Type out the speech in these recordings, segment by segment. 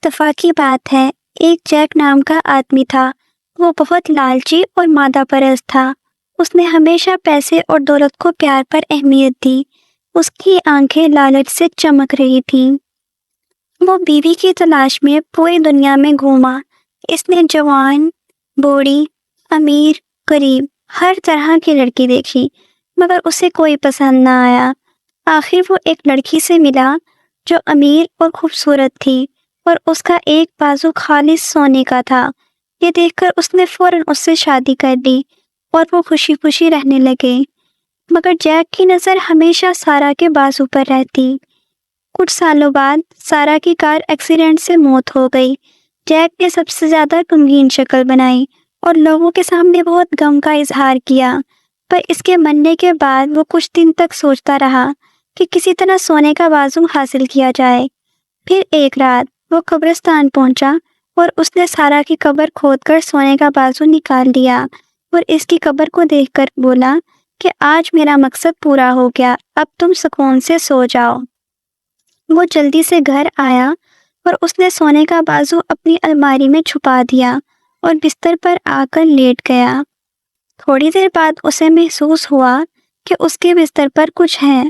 دفعہ کی بات ہے، ایک جیک نام کا آدمی تھا۔ وہ بہت لالچی اور مادہ پرست تھا۔ اس نے ہمیشہ پیسے اور دولت کو پیار پر اہمیت دی۔ اس کی آنکھیں لالچ سے چمک رہی تھیں۔ وہ بیوی کی تلاش میں پوری دنیا میں گھوما۔ اس نے جوان، بوڑھی، امیر، غریب، ہر طرح کی لڑکی دیکھی، مگر اسے کوئی پسند نہ آیا۔ آخر وہ ایک لڑکی سے ملا جو امیر اور خوبصورت تھی، اور اس کا ایک بازو خالص سونے کا تھا۔ یہ دیکھ کر اس نے فوراً اس سے شادی کر لی اور وہ خوشی خوشی رہنے لگے۔ مگر جیک کی نظر ہمیشہ سارا کے بازو پر رہتی۔ کچھ سالوں بعد سارا کی کار ایکسیڈنٹ سے موت ہو گئی۔ جیک نے سب سے زیادہ غمگین شکل بنائی اور لوگوں کے سامنے بہت غم کا اظہار کیا، پر اس کے مرنے کے بعد وہ کچھ دن تک سوچتا رہا کہ کسی طرح سونے کا بازو حاصل کیا جائے۔ پھر ایک رات وہ قبرستان پہنچا اور اس نے سارا کی قبر کھود کر سونے کا بازو نکال لیا اور اس کی قبر کو دیکھ کر بولا کہ آج میرا مقصد پورا ہو گیا، اب تم سکون سے سو جاؤ۔ وہ جلدی سے گھر آیا اور اس نے سونے کا بازو اپنی الماری میں چھپا دیا اور بستر پر آ کر لیٹ گیا۔ تھوڑی دیر بعد اسے محسوس ہوا کہ اس کے بستر پر کچھ ہے۔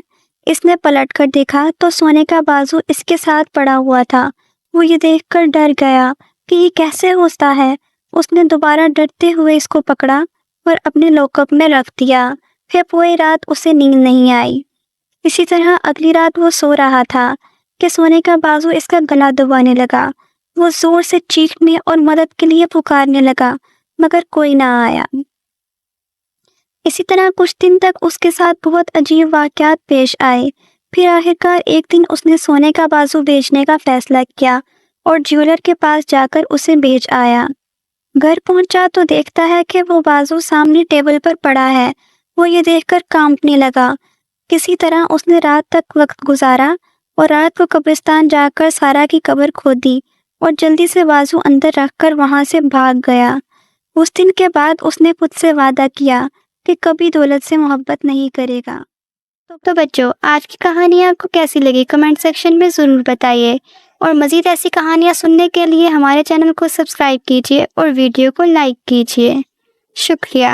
اس نے پلٹ کر دیکھا تو سونے کا بازو اس کے ساتھ پڑا ہوا تھا۔ وہ یہ دیکھ کر ڈر گیا کہ یہ کیسے ہوتا ہے۔ اس نے دوبارہ ڈرتے ہوئے اس کو پکڑا اور اپنے لاک اپ میں رکھ دیا۔ پھر پوری رات اسے نیند نہیں آئی۔ اسی طرح اگلی رات وہ سو رہا تھا کہ سونے کا بازو اس کا گلا دبانے لگا۔ وہ زور سے چیخنے اور مدد کے لیے پکارنے لگا، مگر کوئی نہ آیا۔ اسی طرح کچھ دن تک اس کے ساتھ بہت عجیب واقعات پیش آئے۔ پھر آخرکار ایک دن اس نے سونے کا بازو بیچنے کا فیصلہ کیا اور جیولر کے پاس جا کر اسے بیچ آیا۔ گھر پہنچا تو دیکھتا ہے کہ وہ بازو سامنے ٹیبل پر پڑا ہے۔ وہ یہ دیکھ کر کانپنے لگا۔ کسی طرح اس نے رات تک وقت گزارا اور رات کو قبرستان جا کر سارا کی قبر کھودی اور جلدی سے بازو اندر رکھ کر وہاں سے بھاگ گیا۔ اس دن کے بعد اس نے خود سے وعدہ کیا کہ کبھی دولت سے محبت نہیں کرے گا۔ تو بچوں، آج کی کہانی آپ کو کیسی لگی کمنٹ سیکشن میں ضرور بتائیے، اور مزید ایسی کہانیاں سننے کے لیے ہمارے چینل کو سبسکرائب کیجیے اور ویڈیو کو لائک کیجیے۔ شکریہ۔